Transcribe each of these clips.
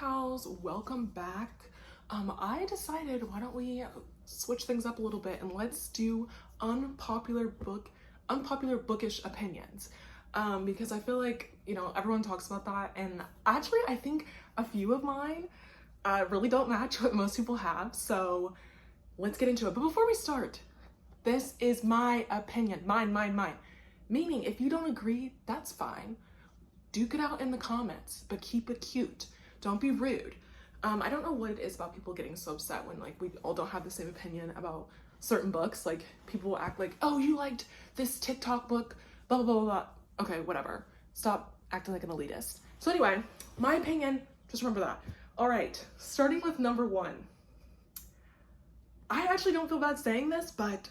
pals, welcome back. I decided, why don't we switch things up a little bit and let's do unpopular bookish opinions, because I feel like, you know, everyone talks about that, and actually I think a few of mine really don't match what most people have, so let's get into it. But before we start, this is my opinion, mine. Meaning, if you don't agree, that's fine. Duke it out in the comments, but keep it cute. Don't be rude. I don't know what it is about people getting so upset when like we all don't have the same opinion about certain books. Like people will act like, oh, you liked this TikTok book, blah, blah, blah, blah. Okay, whatever. Stop acting like an elitist. So anyway, my opinion, just remember that. All right, starting with number one. I actually don't feel bad saying this, but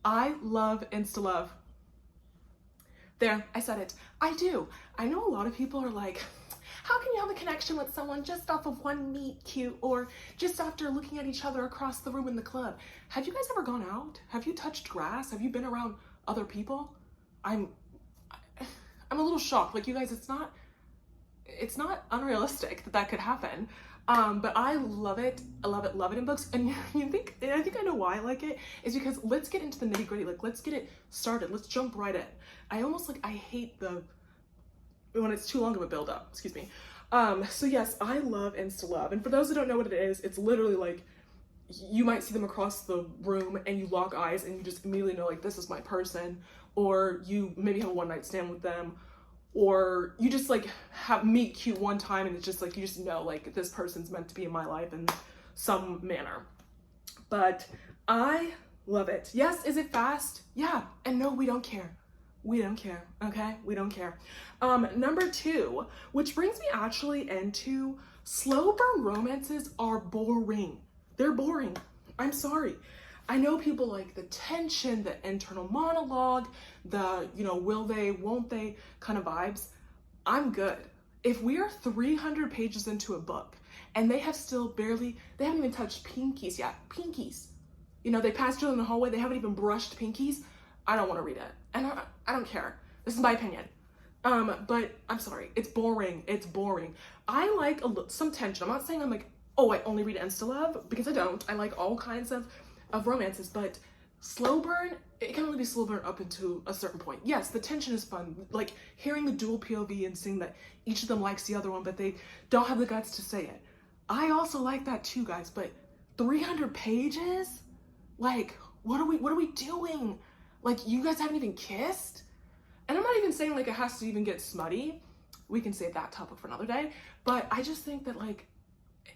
I love Insta-love. There, I said it. I do. I know a lot of people are like, how can you have a connection with someone just off of one meet cute or just after looking at each other across the room in the club? Have you guys ever gone out? Have you touched grass? Have you been around other people? I'm a little shocked. Like, you guys, it's not unrealistic that could happen. But I love it. I love it in books. And I think I know why I like it is because let's get into the nitty gritty. Like, let's get it started. Let's jump right in. I hate when it's too long of a build up, excuse me. So yes, I love Insta-love. And for those that don't know what it is, it's literally like, you might see them across the room and you lock eyes and you just immediately know like, this is my person. Or you maybe have a one night stand with them. Or you just like meet cute one time and it's just like, you just know like this person's meant to be in my life in some manner. But I love it. Yes, is it fast? Yeah. And no, we don't care. We don't care, okay? We don't care. Number two, which brings me actually into slow burn romances are boring. They're boring. I'm sorry. I know people like the tension, the internal monologue, the, you know, will they, won't they kind of vibes. I'm good. If we are 300 pages into a book and they haven't even touched pinkies yet. Pinkies. You know, they passed you in the hallway, they haven't even brushed pinkies. I don't want to read it. And I don't care. This is my opinion. But I'm sorry. It's boring. It's boring. I like some tension. I'm not saying I'm like, oh, I only read Insta-love, because I don't. I like all kinds of romances, but slow burn, it can only be slow burn up into a certain point. Yes, the tension is fun. Like hearing the dual POV and seeing that each of them likes the other one, but they don't have the guts to say it. I also like that too, guys, but 300 pages? Like, what are we doing? Like, you guys haven't even kissed? And I'm not even saying like it has to even get smutty. We can save that topic for another day. But I just think that like,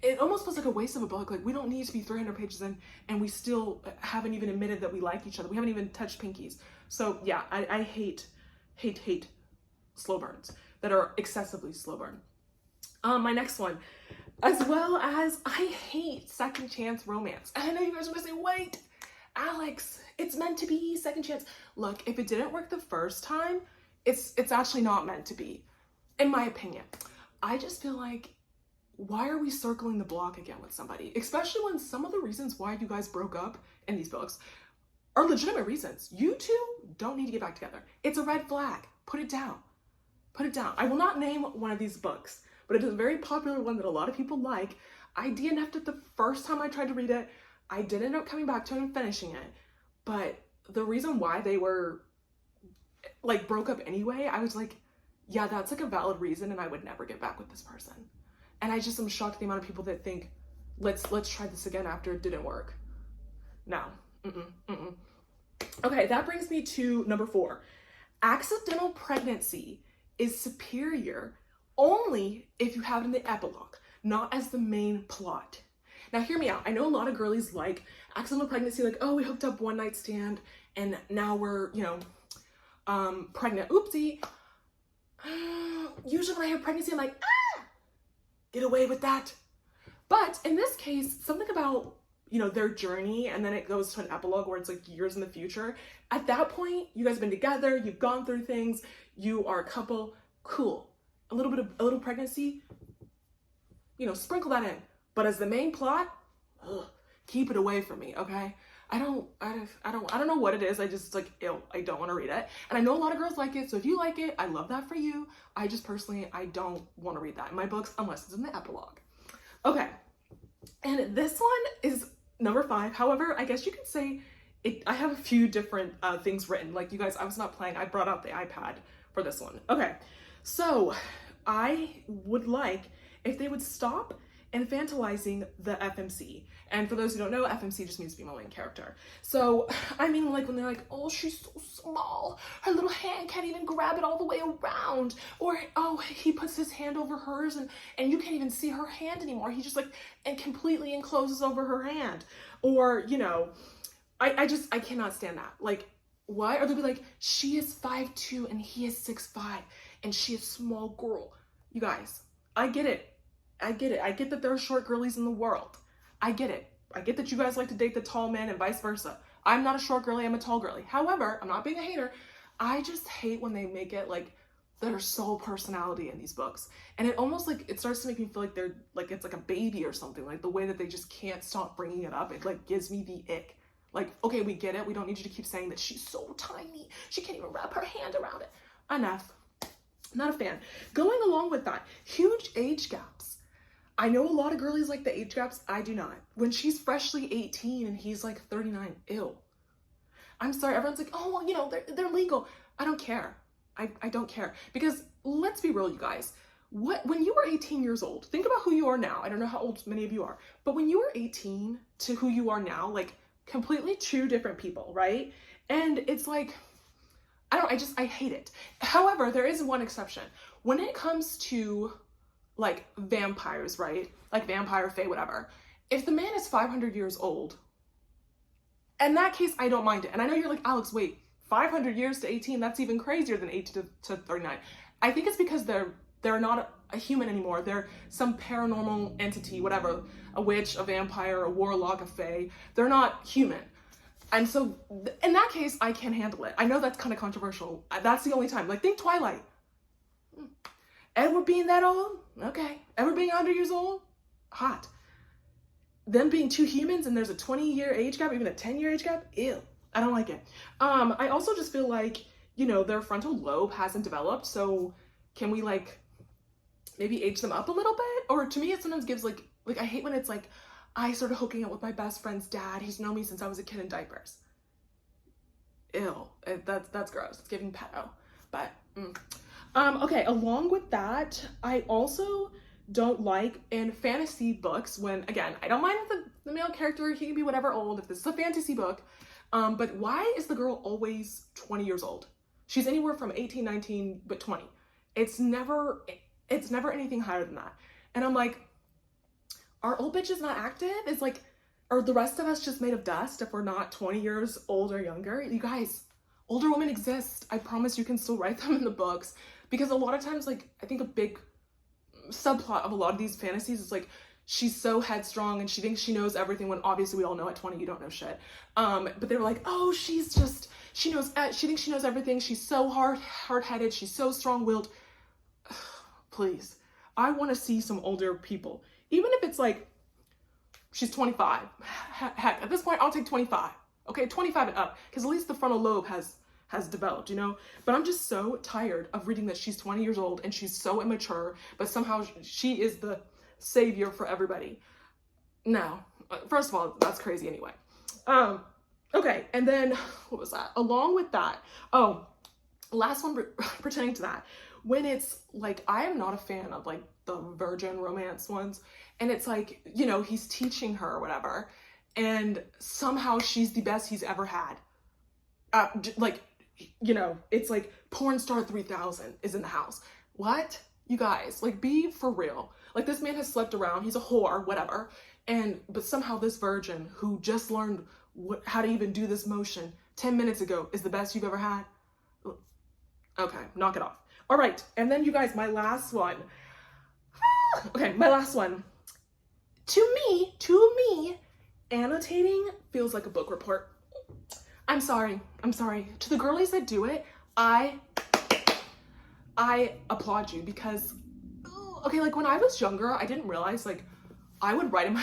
it almost feels like a waste of a book. Like, we don't need to be 300 pages in and we still haven't even admitted that we like each other. We haven't even touched pinkies. So yeah, I hate slow burns that are excessively slow burn. My next one, as well as I hate second chance romance. And I know you guys are gonna say, wait, Alex, it's meant to be second chance. Look, if it didn't work the first time, it's actually not meant to be, in my opinion. I just feel like, why are we circling the block again with somebody? Especially when some of the reasons why you guys broke up in these books are legitimate reasons. You two don't need to get back together. It's a red flag. Put it down. Put it down. I will not name one of these books, but it is a very popular one that a lot of people like. I DNF'd it the first time I tried to read it. I did end up coming back to it and finishing it. But the reason why they were like broke up anyway, I was like, yeah, that's like a valid reason and I would never get back with this person. And I just am shocked at the amount of people that think, let's try this again after it didn't work. No. Okay, that brings me to number 4. Accidental pregnancy is superior only if you have it in the epilogue, not as the main plot. Now hear me out. I know a lot of girlies like accidental pregnancy, like, oh, we hooked up one night stand and now we're, you know, pregnant. Oopsie. Usually when I have pregnancy, I'm like, get away with that. But in this case, something about, you know, their journey, and then it goes to an epilogue where it's like years in the future. At that point, you guys have been together, you've gone through things, you are a couple, cool. A little pregnancy, you know, sprinkle that in. But as the main plot, keep it away from me, okay? I don't know what it is. I just like, ew, I don't want to read it. And I know a lot of girls like it. So if you like it, I love that for you. I just personally, I don't want to read that in my books unless it's in the epilogue. Okay, and this one is number 5. However, I guess you could say I have a few different things written. Like, you guys, I was not playing. I brought out the iPad for this one. Okay, so I would like if they would stop infantilizing the FMC. And for those who don't know, FMC just means female main character. So, I mean, like when they're like, oh, she's so small, her little hand can't even grab it all the way around. Or, oh, he puts his hand over hers and you can't even see her hand anymore. He just like, and completely encloses over her hand. Or, you know, I cannot stand that. Like, what? Or they'll be like, she is 5'2" and he is 6'5" and she is a small girl. You guys, I get it. I get it. I get that there are short girlies in the world. I get it. I get that you guys like to date the tall men and vice versa. I'm not a short girly, I'm a tall girly. However, I'm not being a hater. I just hate when they make it like their sole personality in these books. And it almost like, it starts to make me feel like they're like, it's like a baby or something. Like the way that they just can't stop bringing it up. It like gives me the ick. Like, okay, we get it. We don't need you to keep saying that she's so tiny. She can't even wrap her hand around it. Enough. Not a fan. Going along with that, huge age gaps. I know a lot of girlies like the age gaps. I do not. When she's freshly 18 and he's like 39, ew. I'm sorry. Everyone's like, oh, well, you know, they're legal. I don't care. I don't care. Because let's be real, you guys. When you were 18 years old, think about who you are now. I don't know how old many of you are, but when you were 18 to who you are now, like completely two different people, right? And it's like, I hate it. However, there is one exception. When it comes to like vampires, right? Like vampire, fae, whatever. If the man is 500 years old, in that case, I don't mind it. And I know you're like, Alex, wait, 500 years to 18, that's even crazier than 18 to 39. I think it's because they're not a human anymore. They're some paranormal entity, whatever, a witch, a vampire, a warlock, a fae. They're not human. And so in that case, I can handle it. I know that's kind of controversial. That's the only time. Like, think Twilight. Edward being that old? Okay. Edward being 100 years old? Hot. Them being two humans and there's a 20-year age gap, even a 10-year age gap? Ew. I don't like it. I also just feel like, you know, their frontal lobe hasn't developed, so can we like maybe age them up a little bit? Or to me, it sometimes gives like I hate when it's like, I started hooking up with my best friend's dad. He's known me since I was a kid in diapers. Ew. That's gross. It's giving pedo. But, okay, along with that, I also don't like in fantasy books when, again, I don't mind if the male character, he can be whatever old, if this is a fantasy book, but why is the girl always 20 years old? She's anywhere from 18, 19, but 20. It's never anything higher than that. And I'm like, are old bitches not active? It's like, are the rest of us just made of dust if we're not 20 years old or younger? You guys, older women exist. I promise you can still write them in the books. Because a lot of times, like, I think a big subplot of a lot of these fantasies is like, she's so headstrong and she thinks she knows everything when obviously we all know at 20 you don't know shit. But they were like, oh, she thinks she knows everything. She's so hard-headed. She's so strong-willed. Please. I want to see some older people. Even if it's like, she's 25. Heck, at this point, I'll take 25. Okay, 25 and up. Because at least the frontal lobe has developed, you know? But I'm just so tired of reading that she's 20 years old and she's so immature, but somehow she is the savior for everybody. No. First of all, that's crazy anyway. Okay, and then, what was that? Along with that, last one pertaining to that. When it's like, I am not a fan of like the virgin romance ones, and it's like, you know, he's teaching her or whatever, and somehow she's the best he's ever had. Like, you know, it's like porn star 3000 is in the house. What? You guys, like, be for real. Like, this man has slept around, he's a whore, whatever, but somehow this virgin who just learned how to even do this motion 10 minutes ago is the best you've ever had. Okay, knock it off. All right, and then you guys, my last one. Okay, my last one. To me, annotating feels like a book report. I'm sorry. To the girlies that do it, I applaud you because, okay, like when I was younger, I didn't realize like I would write in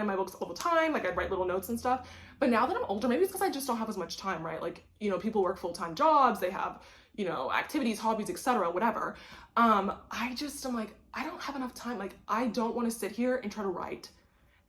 my books all the time. Like I'd write little notes and stuff. But now that I'm older, maybe it's because I just don't have as much time, right? Like, you know, people work full-time jobs, they have, you know, activities, hobbies, etc., whatever. I'm like, I don't have enough time. Like, I don't want to sit here and try to write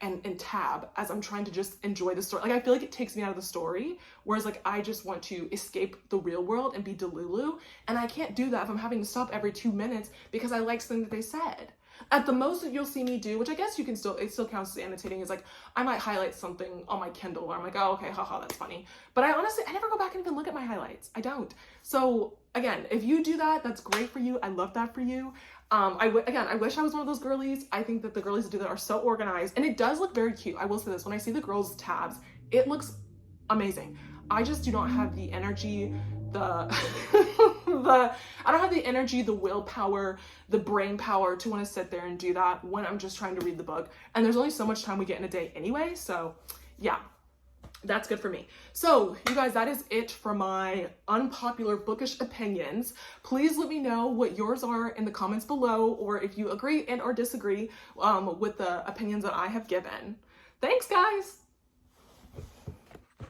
and tab as I'm trying to just enjoy the story. Like, I feel like it takes me out of the story, whereas like I just want to escape the real world and be Delulu, and I can't do that if I'm having to stop every 2 minutes because I like something that they said. At the most that you'll see me do, which I guess you can still, it still counts as annotating, is like I might highlight something on my Kindle where I'm like, oh, okay, haha, that's funny. But I honestly, I never go back and even look at my highlights. I don't. So again, if you do that, that's great for you. I love that for you. Again, I wish I was one of those girlies. I think that the girlies that do that are so organized, and it does look very cute. I will say this, when I see the girls' tabs, it looks amazing. I just do not have the energy, I don't have the energy, the willpower, the brain power to want to sit there and do that when I'm just trying to read the book. And there's only so much time we get in a day anyway. So yeah, that's good for me. So you guys, that is it for my unpopular bookish opinions. Please let me know what yours are in the comments below, or if you agree and or disagree with the opinions that I have given. Thanks, guys.